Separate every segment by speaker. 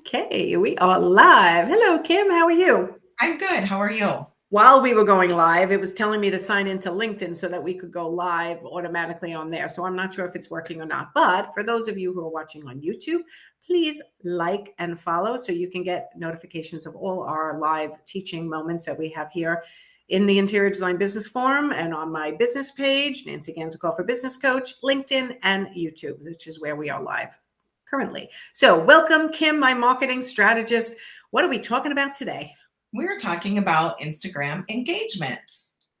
Speaker 1: Okay, we are live. Hello, Kim. How are you?
Speaker 2: I'm good. How are you?
Speaker 1: While we were going live, it was telling me to sign into LinkedIn so that we could go live automatically on there. So I'm not sure if it's working or not. But for those of you who are watching on YouTube, please like and follow so you can get notifications of all our live teaching moments that we have here in the Interior Design Business Forum and on my business page, Nancy Ganzicall for Business Coach, LinkedIn, and YouTube, which is where we are live currently. So welcome, Kim, my marketing strategist. What are we talking about today?
Speaker 2: We're talking about Instagram engagement.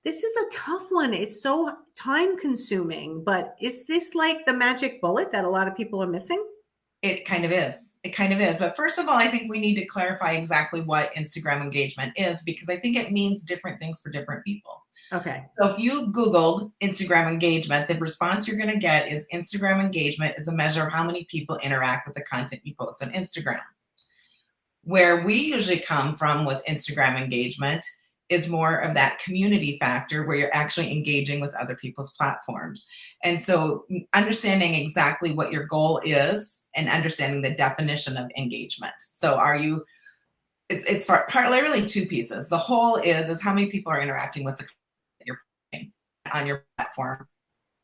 Speaker 1: This is a tough one. It's so time consuming, but is this like the magic bullet that a lot of people are missing?
Speaker 2: It kind of is. It kind of is. But first of all, I think we need to clarify exactly what Instagram engagement is because I think it means different things for different people.
Speaker 1: Okay.
Speaker 2: So if you Googled Instagram engagement, the response you're going to get is Instagram engagement is a measure of how many people interact with the content you post on Instagram. Where we usually come from with Instagram engagement is more of that community factor where you're actually engaging with other people's platforms. And so understanding exactly what your goal is and understanding the definition of engagement. So it's primarily two pieces. The whole is how many people are interacting with the you're on your platform.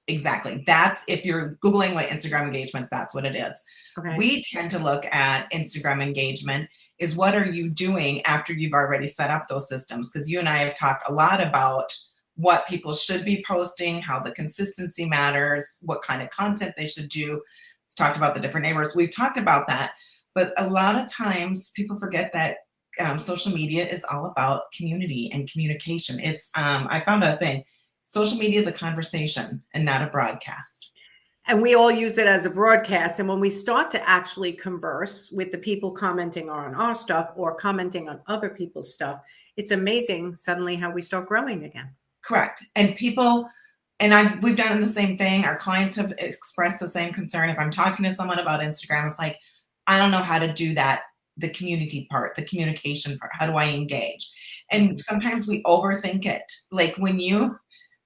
Speaker 2: Exactly. That's if you're Googling what Instagram engagement, that's what it is.
Speaker 1: Okay.
Speaker 2: We tend to look at Instagram engagement is what are you doing after you've already set up those systems? Because you and I have talked a lot about what people should be posting, how the consistency matters, what kind of content they should do. We've talked about the different neighbors. We've talked about that. But a lot of times people forget that social media is all about community and communication. It's I found a thing. Social media is a conversation and not a broadcast.
Speaker 1: And we all use it as a broadcast. And when we start to actually converse with the people commenting on our stuff or commenting on other people's stuff, it's amazing suddenly how we start growing again.
Speaker 2: Correct. And we've done the same thing. Our clients have expressed the same concern. If I'm talking to someone about Instagram, it's like, I don't know how to do that. The community part, the communication part. How do I engage? And sometimes we overthink it. Like when you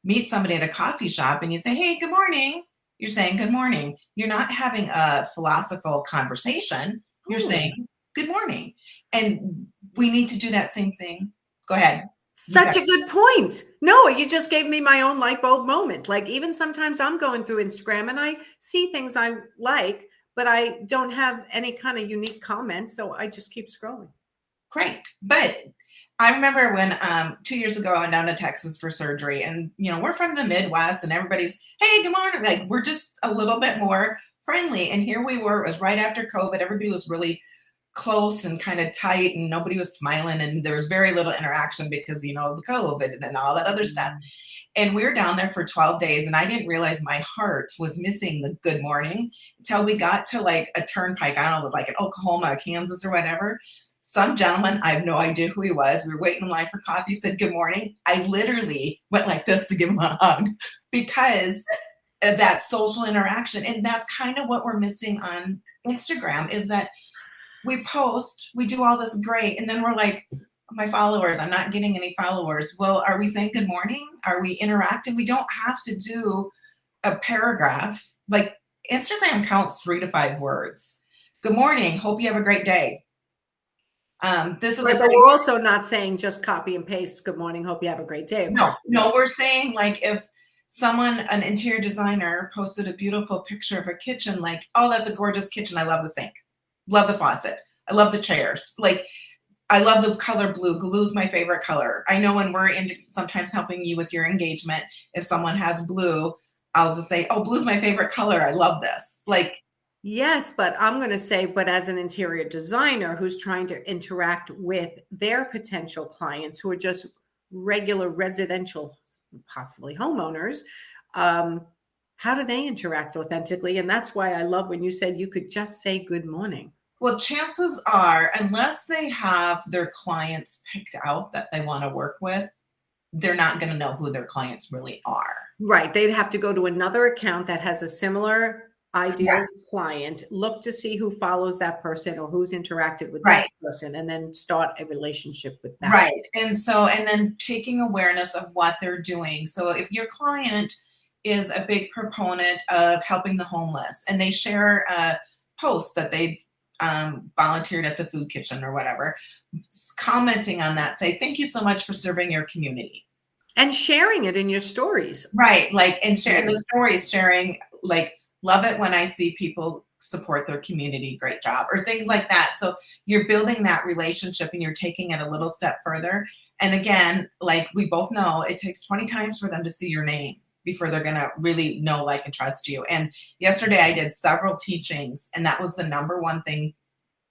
Speaker 2: meet somebody at a coffee shop and you say, hey, good morning. You're saying good morning. You're not having a philosophical conversation. You're saying good morning. And we need to do that same thing. Go ahead.
Speaker 1: Such a good point. No, you just gave me my own light bulb moment. Like even sometimes I'm going through Instagram and I see things I like, but I don't have any kind of unique comments. So I just keep scrolling.
Speaker 2: Great. But I remember when 2 years ago, I went down to Texas for surgery and, we're from the Midwest and everybody's, hey, good morning. Like we're just a little bit more friendly. And here we were, it was right after COVID. Everybody was really close and kind of tight and nobody was smiling. And there was very little interaction because, the COVID and all that other stuff. And we were down there for 12 days and I didn't realize my heart was missing the good morning until we got to like a turnpike. I don't know, it was like in Oklahoma, Kansas or whatever. Some gentleman, I have no idea who he was. We were waiting in line for coffee, said, good morning. I literally went like this to give him a hug because of that social interaction. And that's kind of what we're missing on Instagram is that we post, we do all this great. And then we're like, my followers, I'm not getting any followers. Well, are we saying good morning? Are we interacting? We don't have to do a paragraph. Like Instagram counts 3 to 5 words. Good morning. Hope you have a great day. This is
Speaker 1: right, but we're also not saying just copy and paste. Good morning. Hope you have a great day.
Speaker 2: No, we're saying like if someone, an interior designer, posted a beautiful picture of a kitchen, like, oh, that's a gorgeous kitchen. I love the sink, love the faucet, I love the chairs. Like, I love the color blue. Blue's my favorite color. I know when we're sometimes helping you with your engagement, if someone has blue, I'll just say, oh, blue's my favorite color. I love this. Like.
Speaker 1: Yes, but I'm going to say, but as an interior designer who's trying to interact with their potential clients who are just regular residential, possibly homeowners, how do they interact authentically? And that's why I love when you said you could just say good morning.
Speaker 2: Well, chances are, unless they have their clients picked out that they want to work with, they're not going to know who their clients really are.
Speaker 1: Right. They'd have to go to another account that has a similar ideal client, look to see who follows that person or who's interacted with that person, and then start a relationship with that.
Speaker 2: Right. And then taking awareness of what they're doing. So if your client is a big proponent of helping the homeless and they share a post that they volunteered at the food kitchen or whatever, commenting on that, say, thank you so much for serving your community.
Speaker 1: And sharing it in your stories.
Speaker 2: Right. Like, and sharing the stories, sharing, like, love it when I see people support their community. Great job. Or things like that. So you're building that relationship and you're taking it a little step further. And again, like we both know, it takes 20 times for them to see your name before they're going to really know, like, and trust you. And yesterday I did several teachings, and that was the number one thing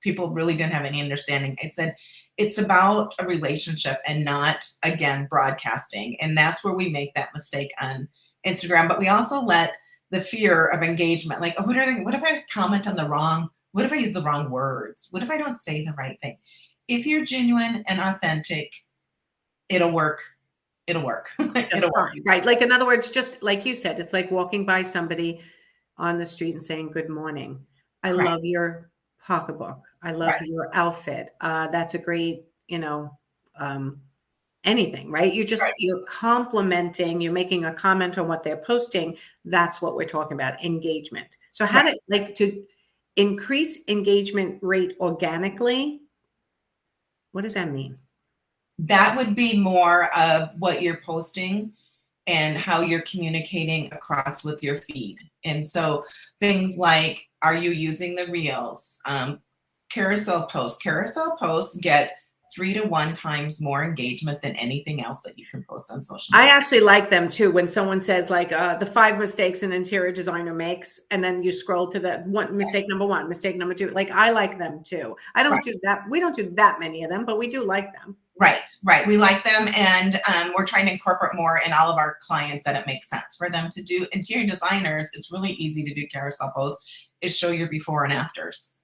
Speaker 2: people really didn't have any understanding. I said, it's about a relationship and not, again, broadcasting. And that's where we make that mistake on Instagram. But we also let the fear of engagement, like, oh, what if I comment on the wrong, what if I use the wrong words? What if I don't say the right thing? If you're genuine and authentic, it'll work. It'll work. It'll work.
Speaker 1: Right. Like, in other words, just like you said, it's like walking by somebody on the street and saying, good morning. I love your pocketbook. I love your outfit. That's a great, anything, right? You're complimenting, you're making a comment on what they're posting. That's what we're talking about, engagement. So how to increase engagement rate organically? What does that mean?
Speaker 2: That would be more of what you're posting and how you're communicating across with your feed. And so things like, are you using the reels? Carousel posts get 3 to 1 times more engagement than anything else that you can post on social media.
Speaker 1: I actually like them too. When someone says, like, the 5 mistakes an interior designer makes, and then you scroll to the mistake number 1, mistake number 2. Like, I like them too. I don't do that. We don't do that many of them, but we do like them.
Speaker 2: Right. We like them, and we're trying to incorporate more in all of our clients that it makes sense for them to do. Interior designers, it's really easy to do carousel posts. Is show your before and afters.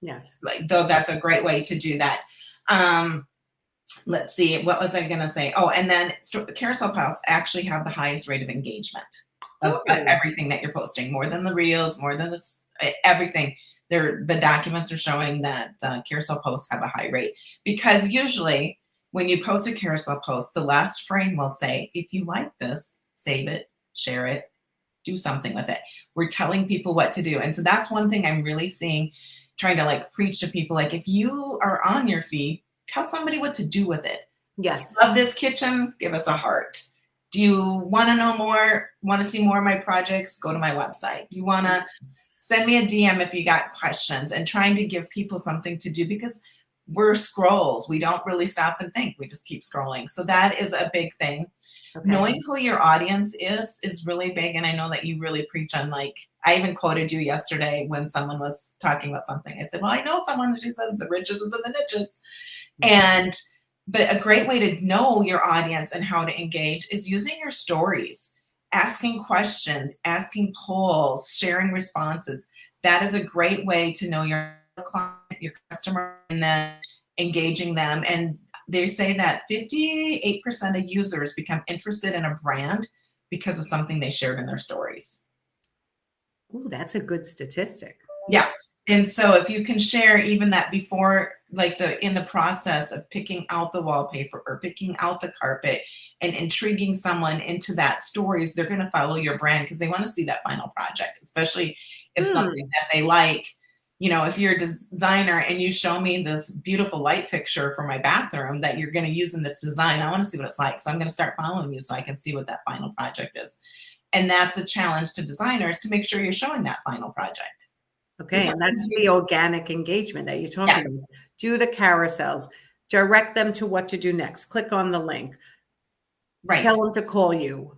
Speaker 1: Yes.
Speaker 2: Like, though that's a great way to do that. Let's see, what was I going to say? Oh, and then carousel posts actually have the highest rate of engagement of everything that you're posting, more than the reels, more than everything. The documents are showing that carousel posts have a high rate, because usually when you post a carousel post, the last frame will say, if you like this, save it, share it, do something with it. We're telling people what to do. And so that's one thing I'm really seeing, trying to, like, preach to people. Like, if you are on your feed, tell somebody what to do with it.
Speaker 1: Yes.
Speaker 2: Love this kitchen? Give us a heart. Do you want to know more? Want to see more of my projects? Go to my website. You want to send me a DM if you got questions, and trying to give people something to do, because we're scrolls. We don't really stop and think. We just keep scrolling. So that is a big thing. Okay. Knowing who your audience is really big. And I know that you really preach on, like, I even quoted you yesterday when someone was talking about something. I said, well, I know someone who says the riches is in the niches. But a great way to know your audience and how to engage is using your stories, asking questions, asking polls, sharing responses. That is a great way to know your client, your customer, and then engaging them. And they say that 58% of users become interested in a brand because of something they shared in their stories.
Speaker 1: Oh, that's a good statistic.
Speaker 2: Yes. And so if you can share even that before, like, in the process of picking out the wallpaper or picking out the carpet and intriguing someone into that stories, they're going to follow your brand because they want to see that final project, especially if something that they like. If you're a designer and you show me this beautiful light fixture for my bathroom that you're going to use in this design, I want to see what it's like. So I'm going to start following you so I can see what that final project is. And that's a challenge to designers, to make sure you're showing that final project.
Speaker 1: Okay, and that's the organic engagement that you're talking about. Do the carousels, direct them to what to do next. Click on the link. Right. Tell them to call you.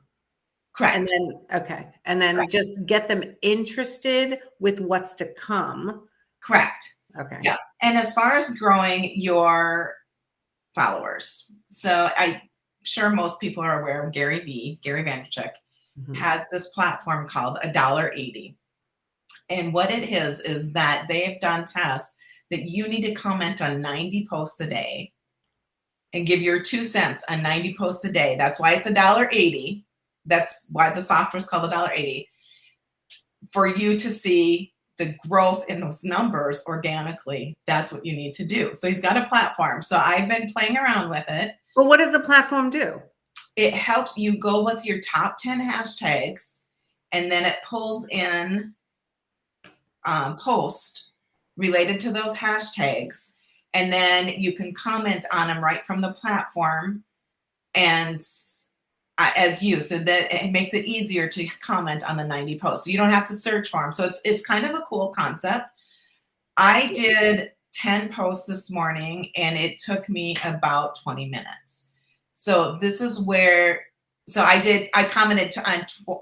Speaker 2: Correct.
Speaker 1: And then just get them interested with what's to come.
Speaker 2: Correct.
Speaker 1: Okay.
Speaker 2: Yeah. And as far as growing your followers, so I'm sure most people are aware of Gary Vaynerchuk, has this platform called $1.80. And what it is that they have done tests that you need to comment on 90 posts a day and give your 2 cents on 90 posts a day. That's why it's $1.80. That's why the software is called $1.80, for you to see the growth in those numbers organically. That's what you need to do. So he's got a platform. So I've been playing around with it.
Speaker 1: Well, what does the platform do?
Speaker 2: It helps you go with your top 10 hashtags, and then it pulls in post related to those hashtags. And then you can comment on them right from the platform and as you, so that it makes it easier to comment on the 90 posts. So you don't have to search for them. So it's kind of a cool concept. I did 10 posts this morning and it took me about 20 minutes. So this is where, so I commented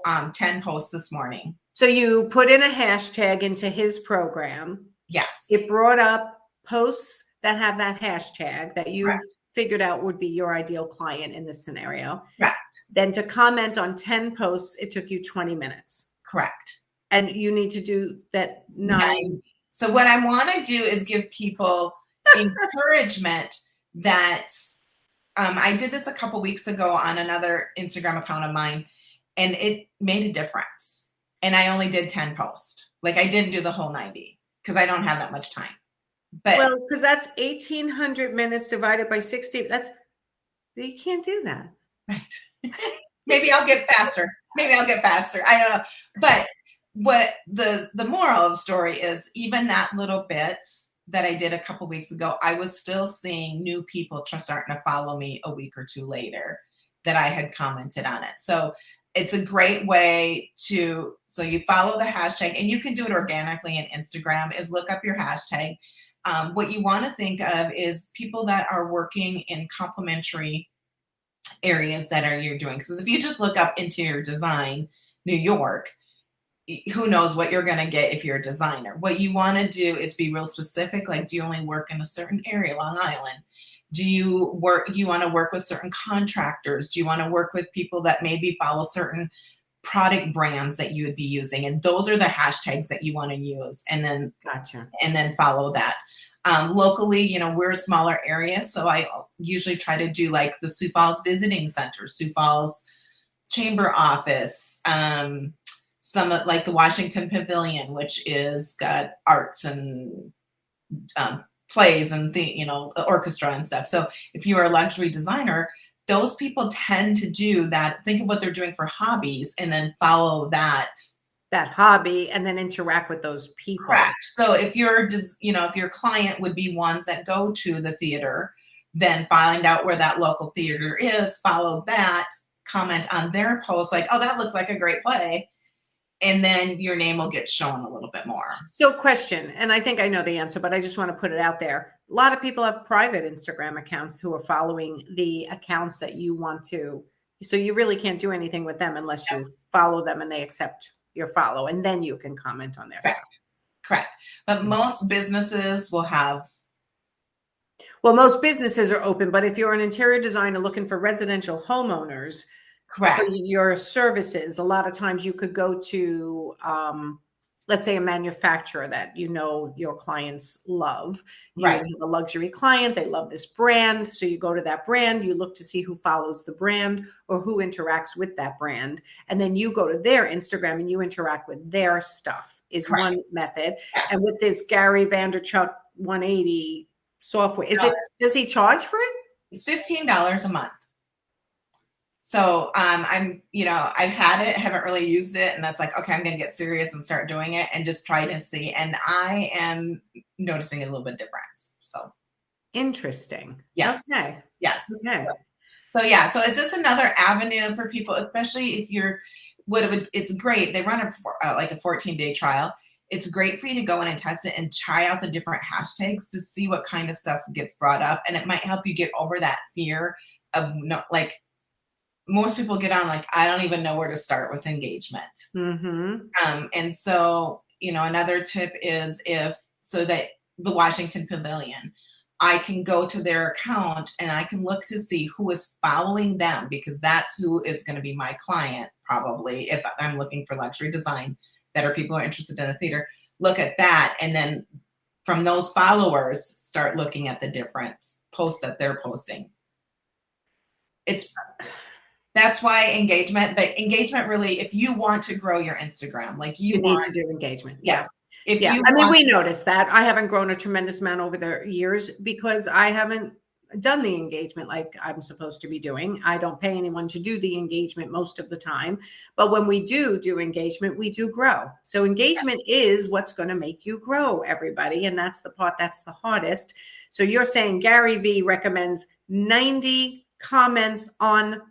Speaker 2: on 10 posts this morning.
Speaker 1: So you put in a hashtag into his program.
Speaker 2: Yes.
Speaker 1: It brought up posts that have that hashtag that you figured out would be your ideal client in this scenario.
Speaker 2: Correct.
Speaker 1: Then to comment on 10 posts, it took you 20 minutes.
Speaker 2: Correct.
Speaker 1: And you need to do that 9.
Speaker 2: So what I want to do is give people encouragement that I did this a couple weeks ago on another Instagram account of mine, and it made a difference. And I only did 10 posts. Like I didn't do the whole 90 because I don't have that much time. But
Speaker 1: well, because that's 1,800 minutes divided by 60. You can't do that.
Speaker 2: Right. Maybe I'll get faster. I don't know. But what the moral of the story is, even that little bit that I did a couple weeks ago, I was still seeing new people just starting to follow me a week or two later that I had commented on it. So it's a great way to, so you follow the hashtag, and you can do it organically in Instagram, is look up your hashtag. What you want to think of is people that are working in complementary areas that you're doing. Because if you just look up interior design, New York, who knows what you're going to get if you're a designer. What you want to do is be real specific. Like, do you only work in a certain area, Long Island? Do you want to work with certain contractors? Do you want to work with people that maybe follow certain product brands that you would be using? And those are the hashtags that you want to use. And then, and then follow that. Locally, we're a smaller area. So I usually try to do like the Sioux Falls Visiting Center, Sioux Falls Chamber Office, some like the Washington Pavilion, which is got arts and plays and the orchestra and stuff. So if you are a luxury designer, those people tend to do that. Think of what they're doing for hobbies and then follow that
Speaker 1: hobby and then interact with those people.
Speaker 2: Correct. So if if your client would be ones that go to the theater, then find out where that local theater is, follow that, comment on their post like, oh, that looks like a great play. And then your name will get shown a little bit more.
Speaker 1: So question, and I think I know the answer, but I just want to put it out there. A lot of people have private Instagram accounts who are following the accounts that you want to. So you really can't do anything with them unless you follow them and they accept your follow. And then you can comment on their stuff.
Speaker 2: Correct. But most businesses will have.
Speaker 1: Well, most businesses are open, but if you're an interior designer looking for residential homeowners,
Speaker 2: correct,
Speaker 1: for your services, a lot of times you could go to, let's say, a manufacturer that your clients love. You have a luxury client, they love this brand. So you go to that brand, you look to see who follows the brand or who interacts with that brand. And then you go to their Instagram and you interact with their stuff is one method.
Speaker 2: Yes.
Speaker 1: And with this Gary Vanderchuck 180 software, does he charge for it?
Speaker 2: It's $15 a month. So I've had it, haven't really used it. And that's like, okay, I'm going to get serious and start doing it and just try to see. And I am noticing a little bit difference. So
Speaker 1: interesting.
Speaker 2: Yes.
Speaker 1: Okay.
Speaker 2: Yes.
Speaker 1: Okay.
Speaker 2: So it's just another avenue for people, especially if you're, it's great. They run like a 14-day trial. It's great for you to go in and test it and try out the different hashtags to see what kind of stuff gets brought up. And it might help you get over that fear of most people get on like, I don't even know where to start with engagement.
Speaker 1: Mm-hmm.
Speaker 2: And so, another tip is that the Washington Pavilion, I can go to their account and I can look to see who is following them, because that's who is going to be my client probably if I'm looking for luxury design that are people who are interested in a theater. Look at that. And then from those followers, start looking at the different posts that they're posting. That's why engagement really, if you want to grow your Instagram, like you
Speaker 1: need to do engagement.
Speaker 2: Yes.
Speaker 1: We noticed that. I haven't grown a tremendous amount over the years because I haven't done the engagement like I'm supposed to be doing. I don't pay anyone to do the engagement most of the time. But when we do engagement, we do grow. So engagement is what's going to make you grow, everybody. And that's the part that's the hardest. So you're saying Gary Vee recommends 90 comments on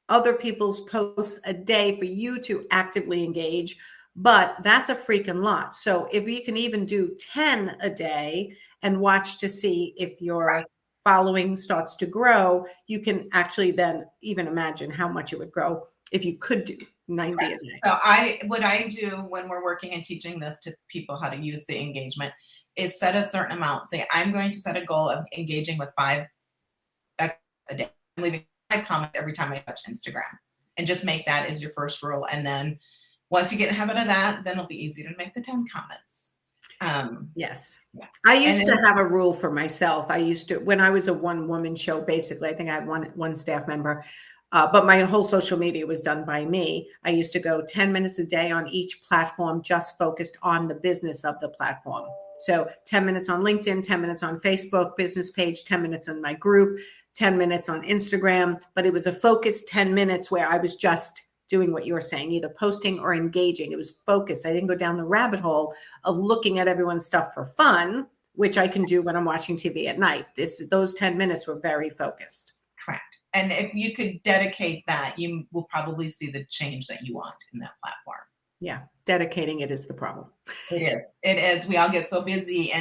Speaker 1: other people's posts a day for you to actively engage. But that's a freaking lot. So if you can even do 10 a day and watch to see if your following starts to grow, you can actually then even imagine how much it would grow if you could do 90 a day.
Speaker 2: So what I do when we're working and teaching this to people how to use the engagement is set a certain amount. Say, I'm going to set a goal of engaging with 5 a day. I'm leaving 5 comments every time I touch Instagram, and just make that as your first rule. And then once you get in the habit of that, then it'll be easy to make the 10 comments.
Speaker 1: Yes. I used to have a rule for myself. I used to, when I was a one-woman show, basically, I think I had one staff member, but my whole social media was done by me. I used to go 10 minutes a day on each platform, just focused on the business of the platform. So 10 minutes on LinkedIn, 10 minutes on Facebook business page, 10 minutes on my group, 10 minutes on Instagram. But it was a focused 10 minutes where I was just doing what you were saying, either posting or engaging. It was focused. I didn't go down the rabbit hole of looking at everyone's stuff for fun, which I can do when I'm watching TV at night. Those 10 minutes were very focused.
Speaker 2: Correct. And if you could dedicate that, you will probably see the change that you want in that platform.
Speaker 1: Yeah. Dedicating it is the problem.
Speaker 2: It is. It is. We all get so busy.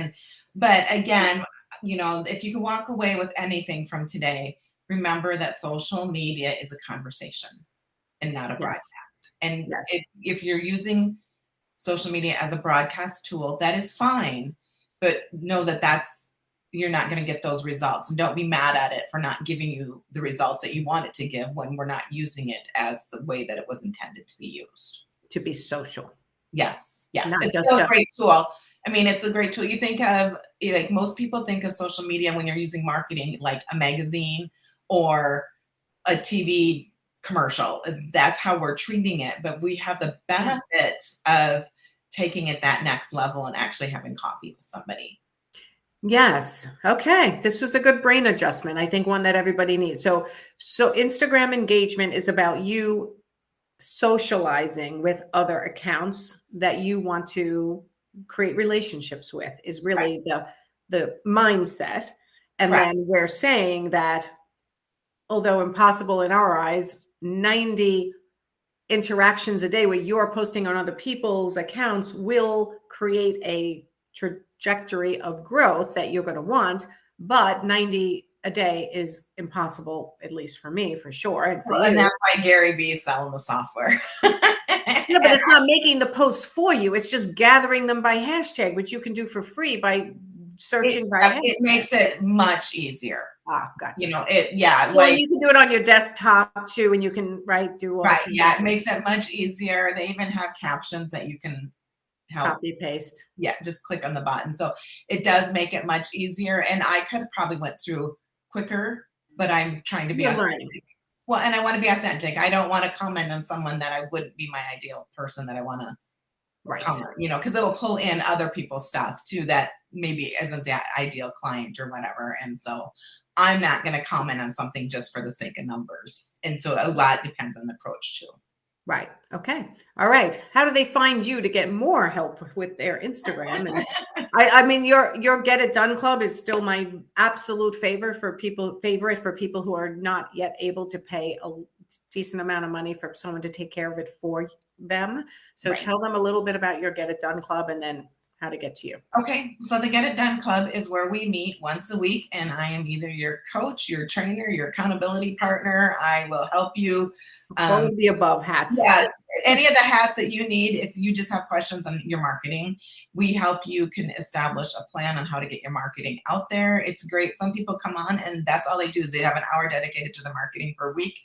Speaker 2: But again, if you can walk away with anything from today, remember that social media is a conversation and not a broadcast. And if you're using social media as a broadcast tool, that is fine. But know that you're not going to get those results. And don't be mad at it for not giving you the results that you want it to give when we're not using it as the way that it was intended to be used.
Speaker 1: To be social.
Speaker 2: Yes. It's still a great tool. I mean, it's a great tool. You think of, like, most people think of social media when you're using marketing, like a magazine or a TV commercial. That's how we're treating it. But we have the benefit of taking it that next level and actually having coffee with somebody.
Speaker 1: Yes. Okay. This was a good brain adjustment. I think one that everybody needs. So Instagram engagement is about you socializing with other accounts that you want to create relationships with, is really the mindset. And then we're saying that, although impossible in our eyes, 90 interactions a day where you're posting on other people's accounts will create a trajectory of growth that you're going to want. But 90 a day is impossible, at least for me, for sure.
Speaker 2: And that's why Gary Vee is selling the software.
Speaker 1: Yeah, but it's not making the posts for you. It's just gathering them by hashtag, which you can do for free by searching by hashtag.
Speaker 2: It makes it much easier.
Speaker 1: Gotcha.
Speaker 2: Well,
Speaker 1: you can do it on your desktop too, and you can do all
Speaker 2: it makes it much easier. They even have captions that you can
Speaker 1: copy paste.
Speaker 2: Yeah, just click on the button. So it does make it much easier. And I could have probably went through quicker, but I'm trying to be authentic. Well, and I want to be authentic. I don't want to comment on someone that I wouldn't be my ideal person that I want to comment, because it will pull in other people's stuff too that maybe isn't that ideal client or whatever. And so I'm not going to comment on something just for the sake of numbers. And so a lot depends on the approach too.
Speaker 1: Right. Okay. All right. How do they find you to get more help with their Instagram? And I mean, your Get It Done Club is still my absolute favorite for people who are not yet able to pay a decent amount of money for someone to take care of it for them. So tell them a little bit about your Get It Done Club and then how to get to you.
Speaker 2: Okay. So the Get It Done Club is where we meet once a week, and I am either your coach, your trainer, your accountability partner. I will help you.
Speaker 1: All of the above hats.
Speaker 2: Yes. Any of the hats that you need. If you just have questions on your marketing, we help you can establish a plan on how to get your marketing out there. It's great. Some people come on and that's all they do is they have an hour dedicated to the marketing per week.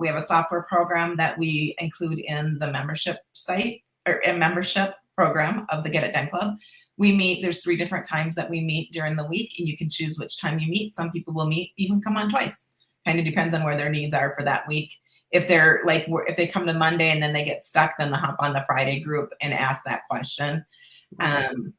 Speaker 2: We have a software program that we include in the membership site or a membership program of the Get It Done Club. We meet, there's 3 different times that we meet during the week, and you can choose which time you meet. Some people will meet, even come on twice. Kind of depends on where their needs are for that week. If they're if they come to Monday and then they get stuck, then they'll hop on the Friday group and ask that question.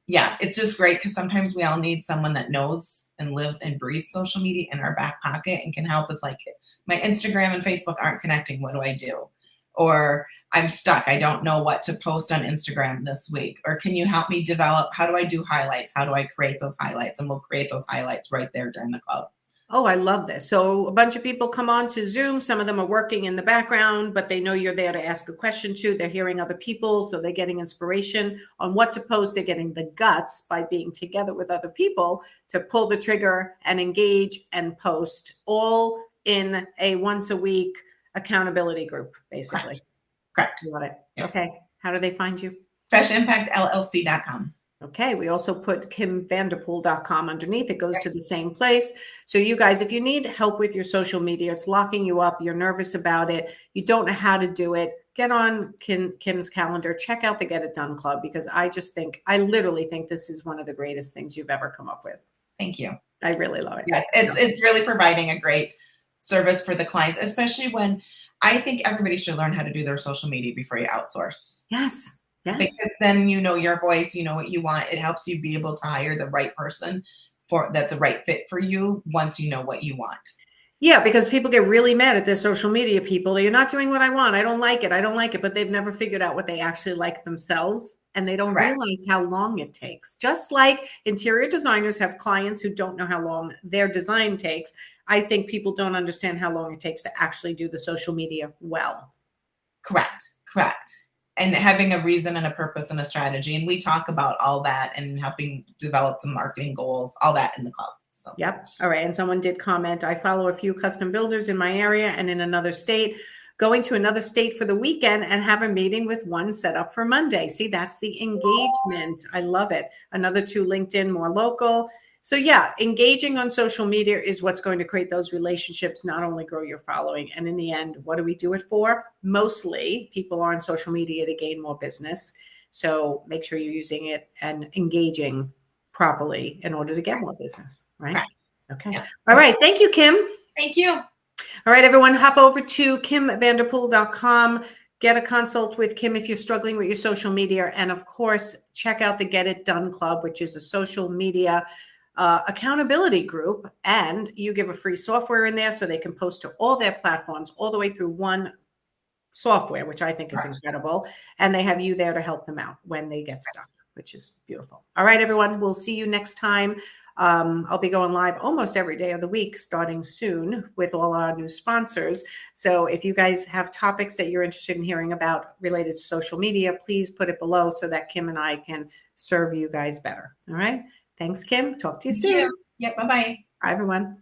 Speaker 2: Yeah, it's just great because sometimes we all need someone that knows and lives and breathes social media in our back pocket and can help us. Like, my Instagram and Facebook aren't connecting. What do I do? Or I'm stuck. I don't know what to post on Instagram this week. Or can you help me develop? How do I do highlights? How do I create those highlights? And we'll create those highlights right there during the club.
Speaker 1: Oh, I love this. So a bunch of people come on to Zoom. Some of them are working in the background, but they know you're there to ask a question to. They're hearing other people, so they're getting inspiration on what to post. They're getting the guts by being together with other people to pull the trigger and engage and post, all in a once a week accountability group, basically.
Speaker 2: Correct.
Speaker 1: You got it.
Speaker 2: Yes.
Speaker 1: Okay. How do they find you?
Speaker 2: FreshImpactLLC.com.
Speaker 1: Okay, we also put kimvanderpool.com underneath. It goes to the same place. So you guys, if you need help with your social media, it's locking you up, you're nervous about it, you don't know how to do it, get on Kim's calendar, check out the Get It Done Club, because I literally think this is one of the greatest things you've ever come up with.
Speaker 2: Thank you.
Speaker 1: I really love it.
Speaker 2: Yes, it's really providing a great service for the clients, especially when I think everybody should learn how to do their social media before you outsource.
Speaker 1: Yes. Yes.
Speaker 2: Because then you know your voice, you know what you want. It helps you be able to hire the right person that's a right fit for you once you know what you want.
Speaker 1: Yeah, because people get really mad at their social media people. You're not doing what I want. I don't like it. I don't like it. But they've never figured out what they actually like themselves. And they don't realize how long it takes. Just like interior designers have clients who don't know how long their design takes. I think people don't understand how long it takes to actually do the social media well.
Speaker 2: Correct. And having a reason and a purpose and a strategy. And we talk about all that and helping develop the marketing goals, all that in the club. So.
Speaker 1: Yep. All right. And someone did comment, I follow a few custom builders in my area and in another state, going to another state for the weekend and have a meeting with one set up for Monday. See, that's the engagement. I love it. Another 2 LinkedIn, more local. So yeah, engaging on social media is what's going to create those relationships, not only grow your following. And in the end, what do we do it for? Mostly people are on social media to gain more business. So make sure you're using it and engaging properly in order to get more business, right? Okay. Yeah. All right. Thank you, Kim.
Speaker 2: Thank you.
Speaker 1: All right, everyone, hop over to kimvanderpool.com. Get a consult with Kim if you're struggling with your social media. And of course, check out the Get It Done Club, which is a social media accountability group. And you give a free software in there so they can post to all their platforms all the way through one software, which I think is incredible. And they have you there to help them out when they get stuck, which is beautiful. All right, everyone, we'll see you next time. I'll be going live almost every day of the week starting soon with all our new sponsors. So if you guys have topics that you're interested in hearing about related to social media, please put it below so that Kim and I can serve you guys better. All right. Thanks, Kim. Talk to you soon.
Speaker 2: Yeah. Bye-bye.
Speaker 1: Bye, everyone.